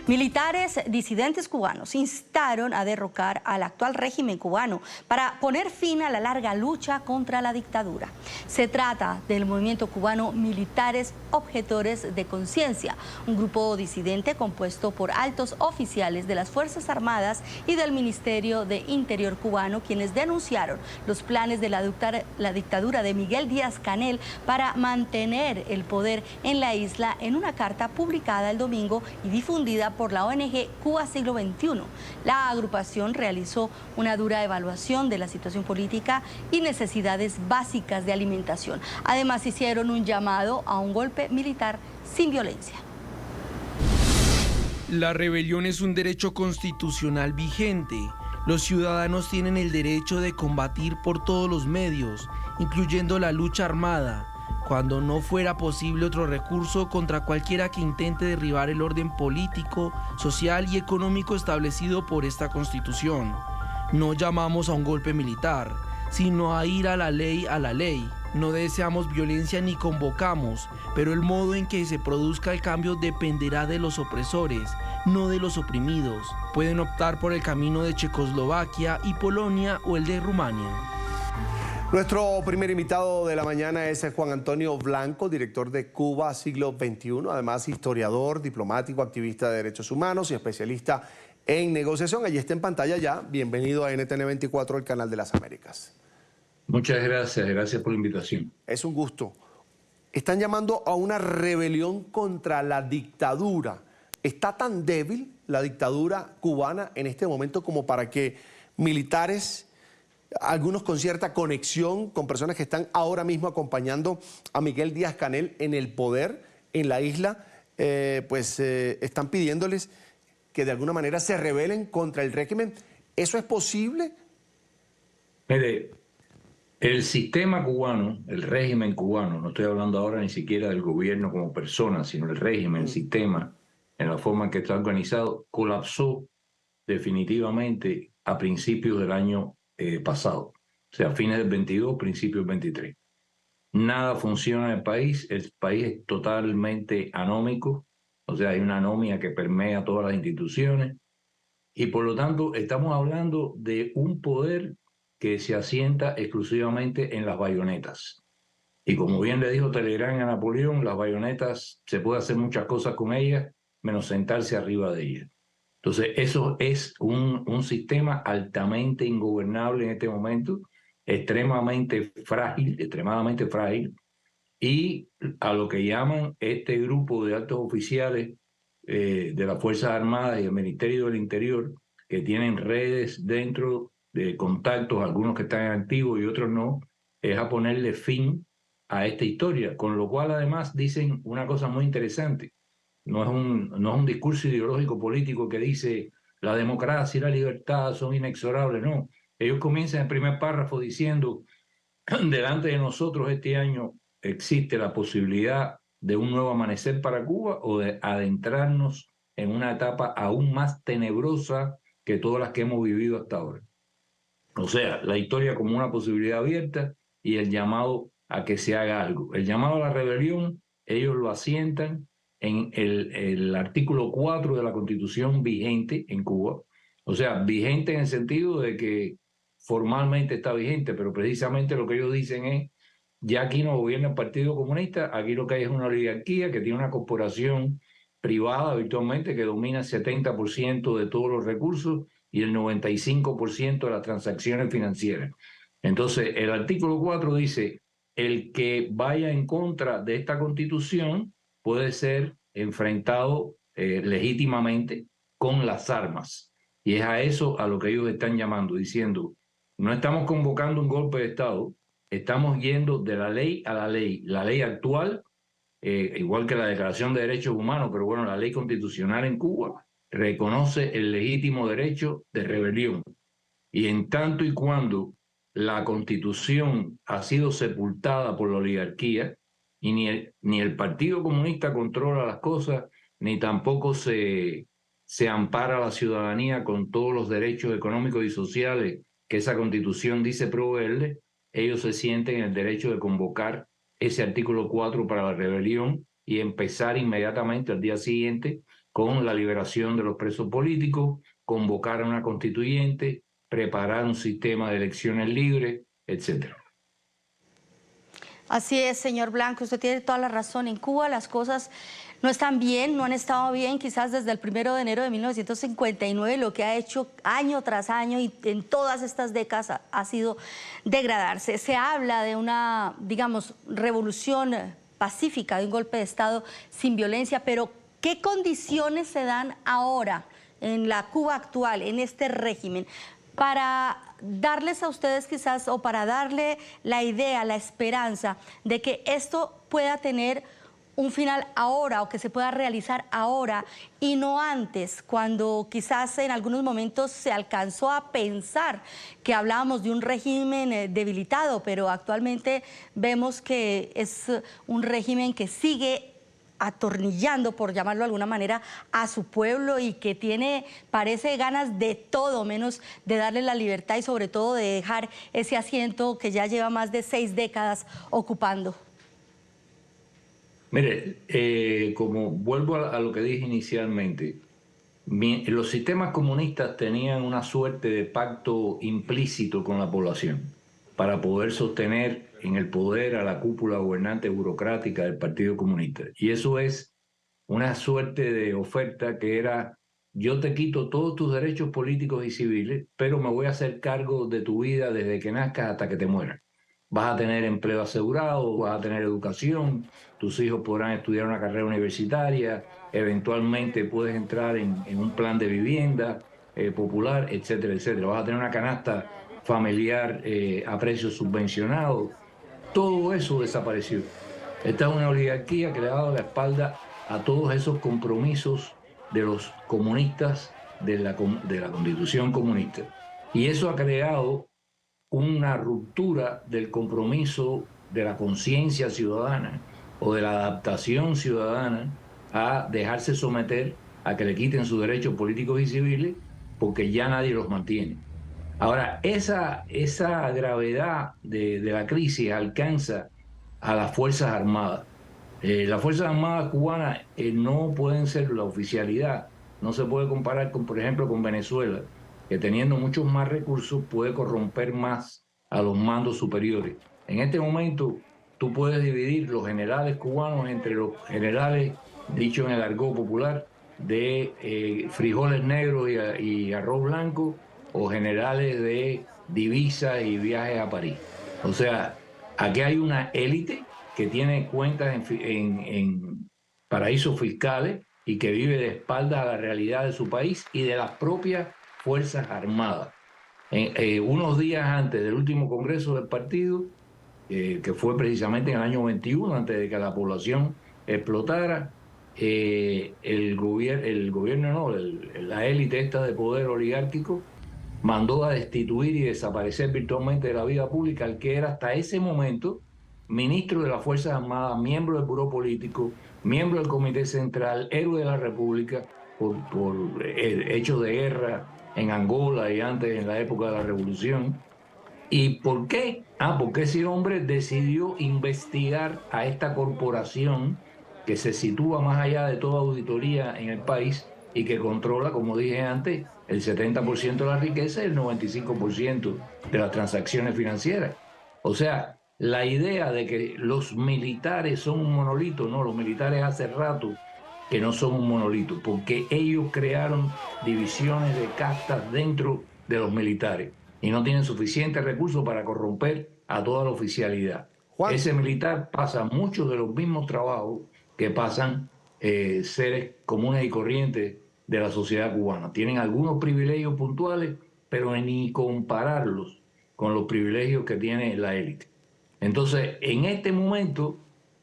Militares disidentes cubanos instaron a derrocar al actual régimen cubano para poner fin a la larga lucha contra la dictadura. Se trata del movimiento cubano Militares Objetores de Conciencia, un grupo disidente compuesto por altos oficiales de las Fuerzas Armadas y del Ministerio de Interior cubano, quienes denunciaron los planes de la dictadura de Miguel Díaz-Canel para mantener el poder en la isla en una carta publicada el domingo y difundida por la ONG Cuba Siglo XXI. La agrupación realizó una dura evaluación de la situación política y necesidades básicas de alimentación. Además, hicieron un llamado a un golpe militar sin violencia. La rebelión es un derecho constitucional vigente. Los ciudadanos tienen el derecho de combatir por todos los medios, incluyendo la lucha armada, cuando no fuera posible otro recurso contra cualquiera que intente derribar el orden político, social y económico establecido por esta Constitución. No llamamos a un golpe militar, sino a ir a la ley a la ley. No deseamos violencia ni convocamos, pero el modo en que se produzca el cambio dependerá de los opresores, no de los oprimidos. Pueden optar por el camino de Checoslovaquia y Polonia o el de Rumania. Nuestro primer invitado de la mañana es Juan Antonio Blanco, director de Cuba Siglo XXI, además historiador, diplomático, activista de derechos humanos y especialista en negociación. Allí está en pantalla ya. Bienvenido a NTN 24, el canal de las Américas. Muchas gracias por la invitación. Es un gusto. Están llamando a una rebelión contra la dictadura. ¿Está tan débil la dictadura cubana en este momento como para que militares, algunos con cierta conexión con personas que están ahora mismo acompañando a Miguel Díaz-Canel en el poder en la isla, están pidiéndoles que de alguna manera se rebelen contra el régimen? ¿Eso es posible? Mire, el sistema cubano, el régimen cubano, no estoy hablando ahora ni siquiera del gobierno como persona, sino el régimen, el sistema, en la forma en que está organizado, colapsó definitivamente a principios del año pasado, o sea, fines del 22, principios del 23. Nada funciona en el país es totalmente anómico, o sea, hay una anomia que permea todas las instituciones y por lo tanto estamos hablando de un poder que se asienta exclusivamente en las bayonetas. Y como bien le dijo Telegrán a Napoleón, las bayonetas se puede hacer muchas cosas con ellas, menos sentarse arriba de ellas. Entonces, eso es un sistema altamente ingobernable en este momento, extremadamente frágil, y a lo que llaman este grupo de altos oficiales de las Fuerzas Armadas y el Ministerio del Interior, que tienen redes dentro de contactos, algunos que están activos y otros no, es a ponerle fin a esta historia, con lo cual además dicen una cosa muy interesante. No es un discurso ideológico político que dice la democracia y la libertad son inexorables, no. Ellos comienzan el primer párrafo diciendo, delante de nosotros este año existe la posibilidad de un nuevo amanecer para Cuba o de adentrarnos en una etapa aún más tenebrosa que todas las que hemos vivido hasta ahora. O sea, la historia como una posibilidad abierta y el llamado a que se haga algo. El llamado a la rebelión, ellos lo asientan en el artículo 4 de la Constitución vigente en Cuba. O sea, vigente en el sentido de que formalmente está vigente, pero precisamente lo que ellos dicen es, ya aquí no gobierna el Partido Comunista, aquí lo que hay es una oligarquía que tiene una corporación privada virtualmente que domina el 70% de todos los recursos y el 95% de las transacciones financieras. Entonces, el artículo 4 dice, el que vaya en contra de esta Constitución puede ser enfrentado legítimamente con las armas. Y es a eso a lo que ellos están llamando, diciendo, no estamos convocando un golpe de Estado, estamos yendo de la ley a la ley. La ley actual, igual que la Declaración de Derechos Humanos, pero bueno, la ley constitucional en Cuba reconoce el legítimo derecho de rebelión. Y en tanto y cuando la Constitución ha sido sepultada por la oligarquía y ni el Partido Comunista controla las cosas, ni tampoco se ampara a la ciudadanía con todos los derechos económicos y sociales que esa Constitución dice proveerle, ellos se sienten en el derecho de convocar ese artículo 4 para la rebelión y empezar inmediatamente al día siguiente con la liberación de los presos políticos, convocar a una constituyente, preparar un sistema de elecciones libres, etc. Así es, señor Blanco, usted tiene toda la razón. En Cuba las cosas no están bien, no han estado bien, quizás desde el 1 de enero de 1959, lo que ha hecho año tras año y en todas estas décadas ha sido degradarse. Se habla de una, digamos, revolución pacífica, de un golpe de Estado sin violencia, pero ¿qué condiciones se dan ahora en la Cuba actual, en este régimen, para darles a ustedes quizás, o para darle la idea, la esperanza de que esto pueda tener un final ahora o que se pueda realizar ahora y no antes, cuando quizás en algunos momentos se alcanzó a pensar que hablábamos de un régimen debilitado, pero actualmente vemos que es un régimen que sigue atornillando, por llamarlo de alguna manera, a su pueblo y que tiene, parece, ganas de todo menos de darle la libertad y sobre todo de dejar ese asiento que ya lleva más de 6 décadas ocupando? Mire, como vuelvo a lo que dije inicialmente, los sistemas comunistas tenían una suerte de pacto implícito con la población para poder sostener en el poder a la cúpula gobernante burocrática del Partido Comunista. Y eso es una suerte de oferta que era: yo te quito todos tus derechos políticos y civiles, pero me voy a hacer cargo de tu vida desde que nazcas hasta que te mueras. Vas a tener empleo asegurado, vas a tener educación, tus hijos podrán estudiar una carrera universitaria, eventualmente puedes entrar en un plan de vivienda popular, etcétera, etcétera. Vas a tener una canasta familiar a precios subvencionados. Todo eso desapareció. Esta es una oligarquía que le ha dado la espalda a todos esos compromisos de los comunistas de la Constitución comunista. Y eso ha creado una ruptura del compromiso de la conciencia ciudadana o de la adaptación ciudadana a dejarse someter a que le quiten sus derechos políticos y civiles porque ya nadie los mantiene. Ahora, esa gravedad de la crisis alcanza a las Fuerzas Armadas. Las Fuerzas Armadas cubanas no pueden ser la oficialidad, no se puede comparar, por ejemplo, con Venezuela, que teniendo muchos más recursos puede corromper más a los mandos superiores. En este momento tú puedes dividir los generales cubanos entre los generales, dicho en el argot popular, de frijoles negros y arroz blanco, o generales de divisas y viajes a París. O sea, aquí hay una élite que tiene cuentas en paraísos fiscales y que vive de espaldas a la realidad de su país y de las propias Fuerzas Armadas. Unos días antes del último congreso del partido, que fue precisamente en el año 21, antes de que la población explotara, la élite esta de poder oligárquico mandó a destituir y desaparecer virtualmente de la vida pública al que era hasta ese momento ministro de las Fuerzas Armadas, miembro del Buró Político, miembro del Comité Central, héroe de la República por hechos de guerra en Angola y antes en la época de la Revolución. ¿Y por qué? Porque ese hombre decidió investigar a esta corporación que se sitúa más allá de toda auditoría en el país y que controla, como dije antes, el 70% de la riqueza y el 95% de las transacciones financieras. O sea, la idea de que los militares son un monolito, no, los militares hace rato que no son un monolito, porque ellos crearon divisiones de castas dentro de los militares y no tienen suficientes recursos para corromper a toda la oficialidad. Juan. Ese militar pasa muchos de los mismos trabajos que pasan seres comunes y corrientes de la sociedad cubana. Tienen algunos privilegios puntuales, pero ni compararlos con los privilegios que tiene la élite. Entonces, en este momento,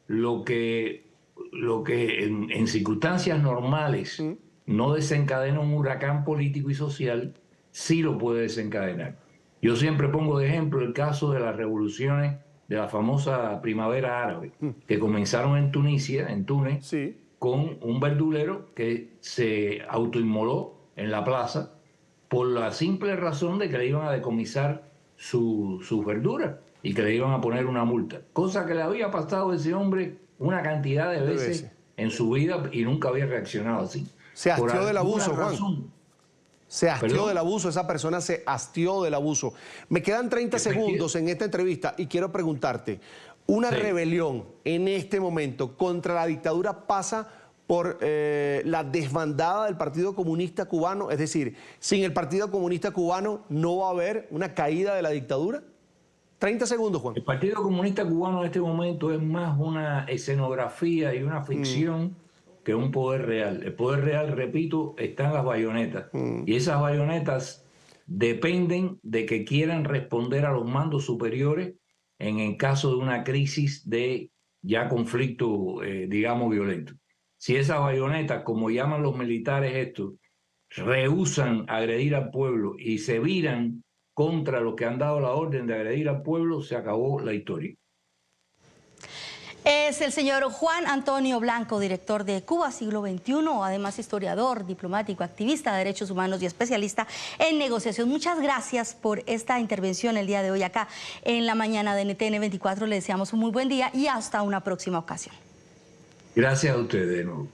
lo que en circunstancias normales no desencadena un huracán político y social, sí lo puede desencadenar. Yo siempre pongo de ejemplo el caso de las revoluciones de la famosa primavera árabe, que comenzaron en Tunisia, en Túnez, sí, con un verdulero que se autoinmoló en la plaza por la simple razón de que le iban a decomisar sus verduras y que le iban a poner una multa. Cosa que le había pasado a ese hombre una cantidad de veces en su vida y nunca había reaccionado así. Se por hastió del alguna abuso, Juan. razón. Se hastió ¿Perdón? del abuso, esa persona se hastió del abuso. Me quedan 30 segundos en esta entrevista y quiero preguntarte, ¿una rebelión en este momento contra la dictadura pasa por la desbandada del Partido Comunista Cubano? Es decir, sin el Partido Comunista Cubano no va a haber una caída de la dictadura. 30 segundos, Juan. El Partido Comunista Cubano en este momento es más una escenografía y una ficción que un poder real. El poder real, repito, está en las bayonetas. Y esas bayonetas dependen de que quieran responder a los mandos superiores en el caso de una crisis de ya conflicto, digamos, violento. Si esas bayonetas, como llaman los militares esto, rehúsan agredir al pueblo y se viran contra los que han dado la orden de agredir al pueblo, se acabó la historia. Es el señor Juan Antonio Blanco, director de Cuba Siglo XXI, además historiador, diplomático, activista de derechos humanos y especialista en negociación. Muchas gracias por esta intervención el día de hoy acá en la mañana de NTN 24. Le deseamos un muy buen día y hasta una próxima ocasión. Gracias a ustedes de nuevo.